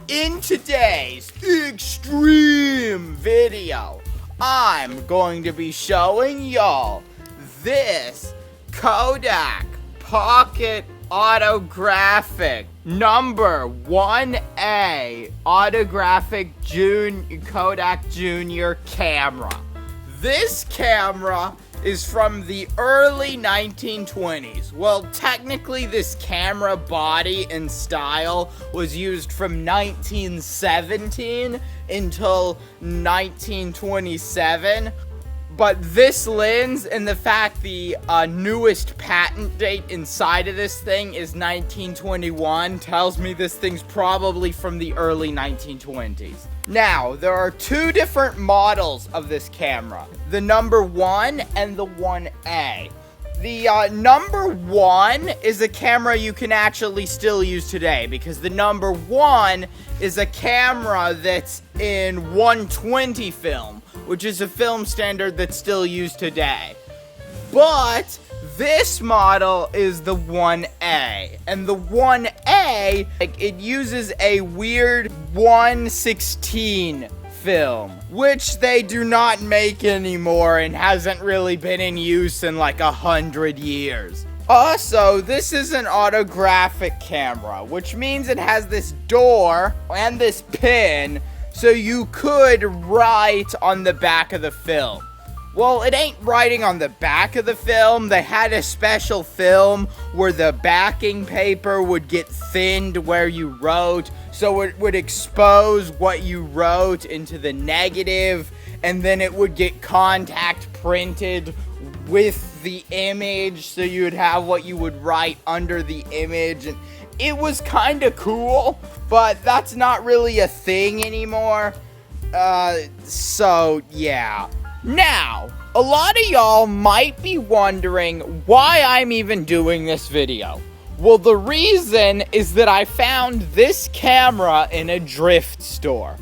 in today's extreme video, I'm going to be showing y'all this Kodak Pocket Autographic No.1A Autographic Kodak Jr. camera. This camera is from the early 1920s. Well, technically this camera body and style was used from 1917 until 1927. But this lens and the fact the newest patent date inside of this thing is 1921 tells me this thing's probably from the early 1920s. Now, there are two different models of this camera, the No.1 and the 1A. The No.1 is a camera you can actually still use today because the No.1 is a camera that's in 120 film, which is a film standard that's still used today. But this model is the 1A, and the 1A, it uses a weird 116 film, which they do not make anymore and hasn't really been in use in like 100 years. Also, this is an autographic camera, which means it has this door and this pin, so you could write on the back of the film. Well, it ain't writing on the back of the film. They had a special film where the backing paper would get thinned where you wrote, so it would expose what you wrote into the negative, and then it would get contact printed with the image, so you would have what you would write under the image. And it was kind of cool, but that's not really a thing anymore. So yeah. Now, a lot of y'all might be wondering why I'm even doing this video. Well, the reason is that I found this camera in a thrift store.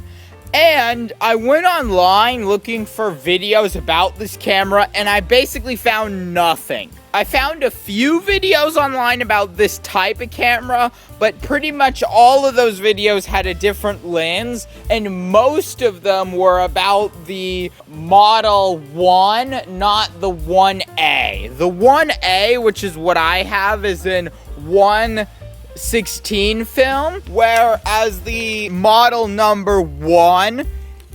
And I went online looking for videos about this camera, and I basically found nothing. I found a few videos online about this type of camera, but pretty much all of those videos had a different lens, and most of them were about the Model 1, not the 1A. The 1A, which is what I have, is in 116 film, whereas the model number 1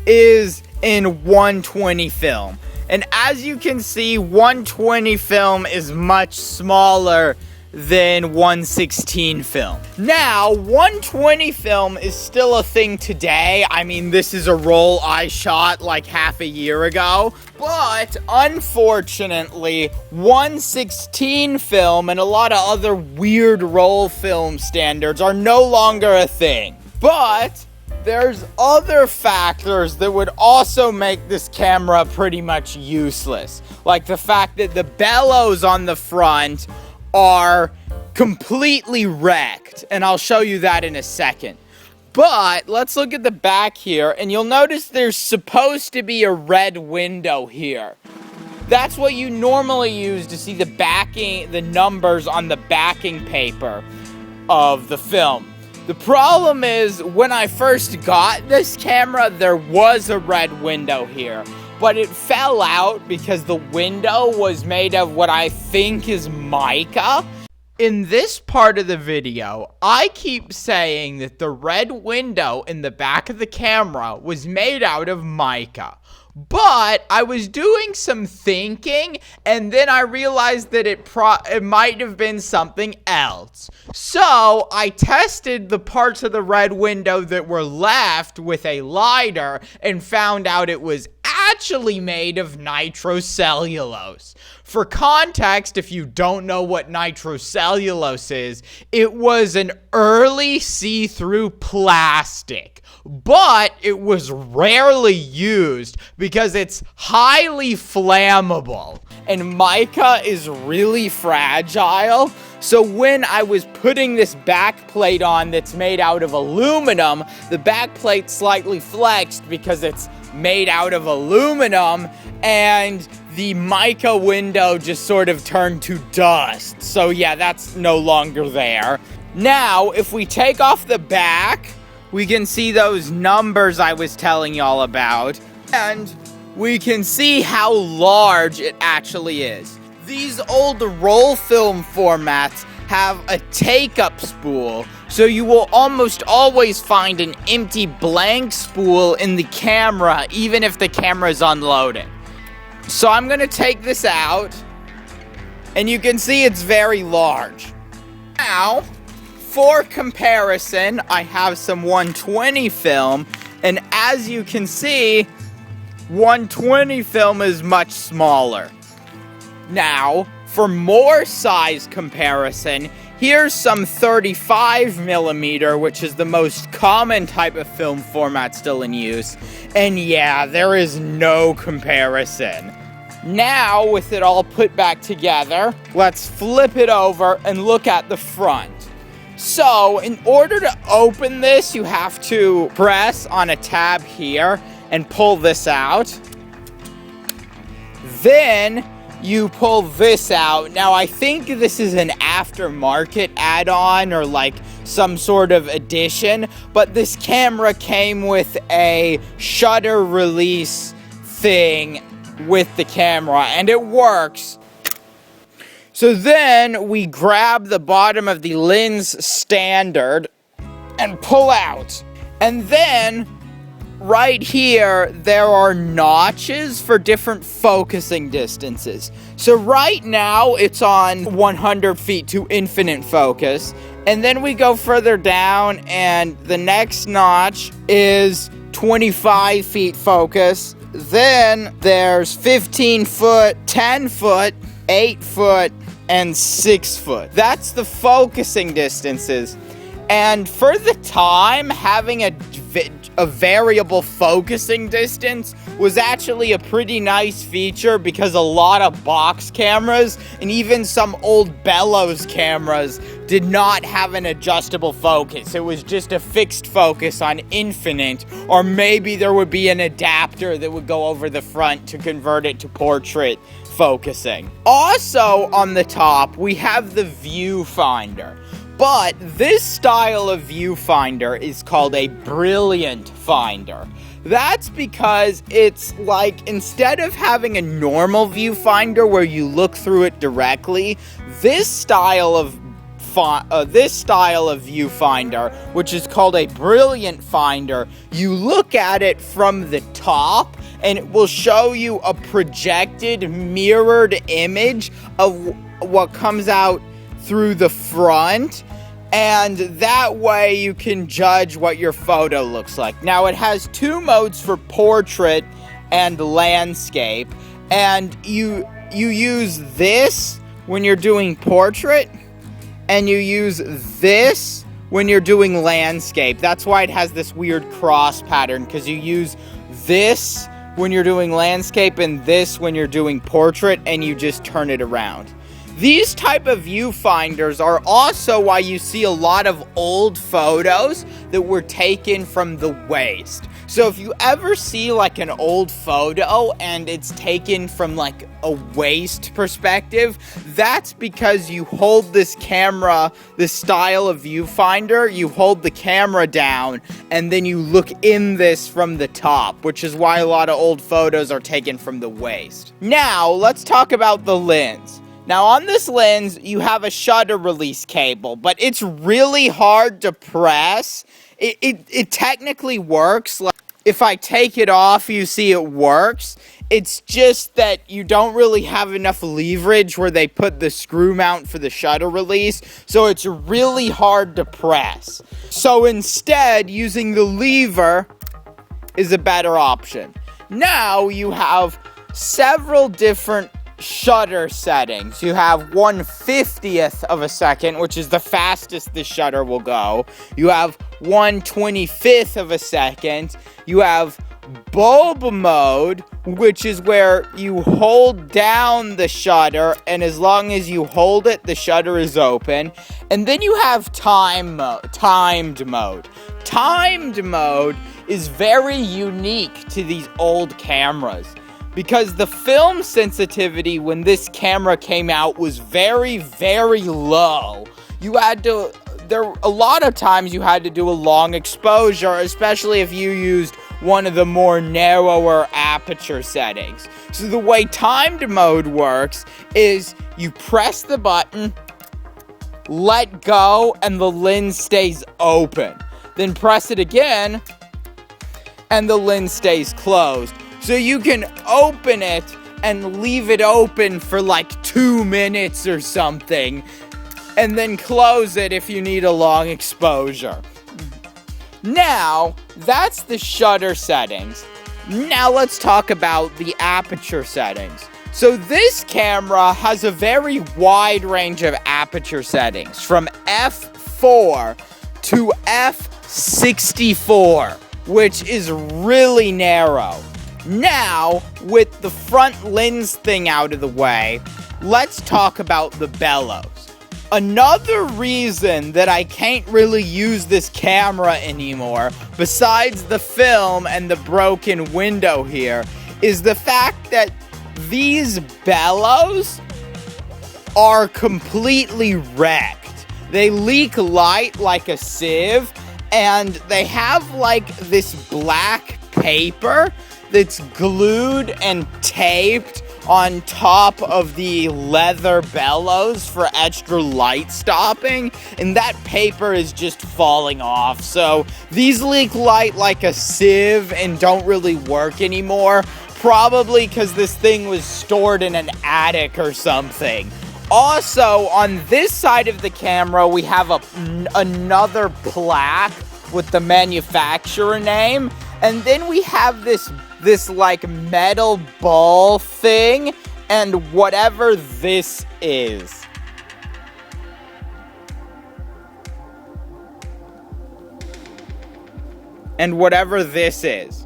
is in 120 film. And as you can see, 120 film is much smaller than 116 film. Now, 120 film is still a thing today. I mean, this is a roll I shot like half a year ago. But, unfortunately, 116 film and a lot of other weird roll film standards are no longer a thing. But there's other factors that would also make this camera pretty much useless. Like the fact that the bellows on the front are completely wrecked. And I'll show you that in a second. But let's look at the back here, and you'll notice there's supposed to be a red window here. That's what you normally use to see the backing, the numbers on the backing paper of the film. The problem is, when I first got this camera, there was a red window here, but it fell out because the window was made of what I think is mica. In this part of the video, I keep saying that the red window in the back of the camera was made out of mica. But I was doing some thinking, and then I realized that it might have been something else. So I tested the parts of the red window that were left with a lighter and found out it was actually made of nitrocellulose. For context, if you don't know what nitrocellulose is, it was an early see-through plastic. But it was rarely used because it's highly flammable. And mica is really fragile. So when I was putting this back plate on that's made out of aluminum, the back plate slightly flexed because it's made out of aluminum, and the mica window just sort of turned to dust. So yeah, that's no longer there. Now, if we take off the back, we can see those numbers I was telling y'all about, and we can see how large it actually is. These old roll film formats have a take-up spool, so you will almost always find an empty blank spool in the camera, even if the camera is unloading. So I'm gonna take this out, and you can see it's very large. Now, for comparison, I have some 120 film, and as you can see, 120 film is much smaller. Now, for more size comparison, here's some 35mm, which is the most common type of film format still in use. And yeah, there is no comparison. Now, with it all put back together, let's flip it over and look at the front. So, in order to open this, you have to press on a tab here and pull this out. Then you pull this out. Now, I think this is an aftermarket add-on or like some sort of addition, but this camera came with a shutter release thing with the camera, and it works. So then we grab the bottom of the lens standard and pull out. And then right here, there are notches for different focusing distances. So right now, it's on 100 feet to infinite focus. And then we go further down, and the next notch is 25 feet focus. Then there's 15 foot, 10 foot, 8 foot, and 6 foot. That's the focusing distances. And for the time, having a variable focusing distance was actually a pretty nice feature, because a lot of box cameras and even some old bellows cameras did not have an adjustable focus. It was just a fixed focus on infinite, or maybe there would be an adapter that would go over the front to convert it to portrait focusing. Also on the top, we have the viewfinder. But this style of viewfinder is called a brilliant finder. That's because it's like, instead of having a normal viewfinder where you look through it directly, this style of viewfinder, which is called a brilliant finder, you look at it from the top, and it will show you a projected mirrored image of what comes out through the front, and that way you can judge what your photo looks like. Now, it has two modes for portrait and landscape, and you use this when you're doing portrait, and you use this when you're doing landscape. That's why it has this weird cross pattern, because you use this when you're doing landscape and this when you're doing portrait, and you just turn it around. These type of viewfinders are also why you see a lot of old photos that were taken from the waist. So if you ever see like an old photo and it's taken from like a waist perspective, that's because you hold this camera, this style of viewfinder, you hold the camera down and then you look in this from the top, which is why a lot of old photos are taken from the waist. Now, let's talk about the lens. Now, on this lens, you have a shutter release cable, but it's really hard to press. It technically works. Like, if I take it off, you see it works. It's just that you don't really have enough leverage where they put the screw mount for the shutter release, so it's really hard to press. So instead, using the lever is a better option. Now, you have several different shutter settings. You have 1/50th of a second, which is the fastest the shutter will go. You have 1/25th of a second. You have bulb mode, which is where you hold down the shutter, and as long as you hold it, the shutter is open. And then you have timed mode. Timed mode is very unique to these old cameras, because the film sensitivity when this camera came out was very, very low. You had to a lot of times you had to do a long exposure, especially if you used one of the more narrower aperture settings. So the way timed mode works is you press the button, let go, and the lens stays open. Then press it again, and the lens stays closed. So you can open it and leave it open for like 2 minutes or something, and then close it if you need a long exposure. Now, that's the shutter settings. Now let's talk about the aperture settings. So this camera has a very wide range of aperture settings, from f4 to f64, which is really narrow. Now, with the front lens thing out of the way, let's talk about the bellows. Another reason that I can't really use this camera anymore, besides the film and the broken window here, is the fact that these bellows are completely wrecked. They leak light like a sieve, and they have like this black paper that's glued and taped on top of the leather bellows for extra light stopping, and that paper is just falling off. So these leak light like a sieve and don't really work anymore, probably because this thing was stored in an attic or something. Also, on this side of the camera, we have another plaque with the manufacturer name, and then we have this like metal ball thing, and whatever this is. And whatever this is.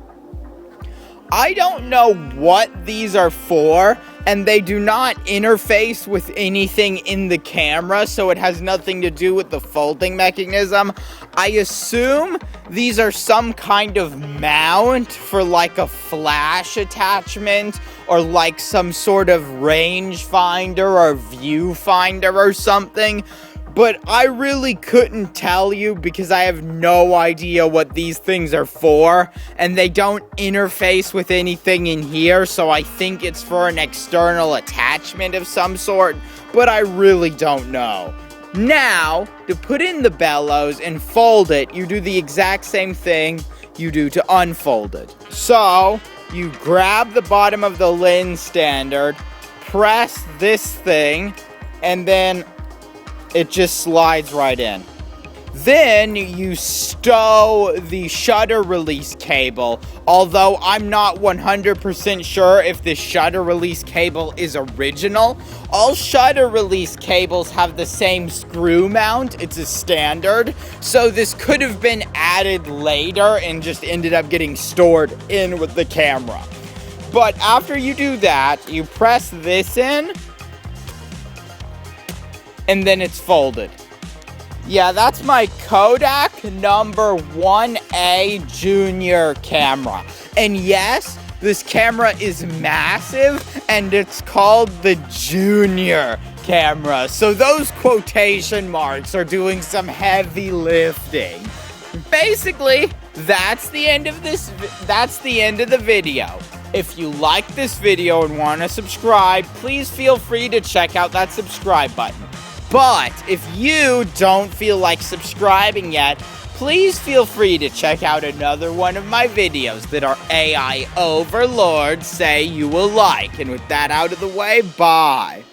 I don't know what these are for, and they do not interface with anything in the camera, so it has nothing to do with the folding mechanism. I assume these are some kind of mount for like a flash attachment, or like some sort of rangefinder or viewfinder or something. But I really couldn't tell you because I have no idea what these things are for, and they don't interface with anything in here, so I think it's for an external attachment of some sort, but I really don't know. Now, to put in the bellows and fold it, you do the exact same thing you do to unfold it. So, you grab the bottom of the lens standard, press this thing, and then it just slides right in. Then you stow the shutter release cable, although I'm not 100% sure if the shutter release cable is original. All shutter release cables have the same screw mount, it's a standard, so this could have been added later and just ended up getting stored in with the camera. But after you do that, you press this in, and then it's folded. Yeah, that's my Kodak No.1A Junior camera. And yes, this camera is massive, and it's called the Junior camera. So those quotation marks are doing some heavy lifting. Basically, that's the end of the video. If you like this video and want to subscribe, please feel free to check out that subscribe button. But if you don't feel like subscribing yet, please feel free to check out another one of my videos that our AI overlords say you will like. And with that out of the way, bye.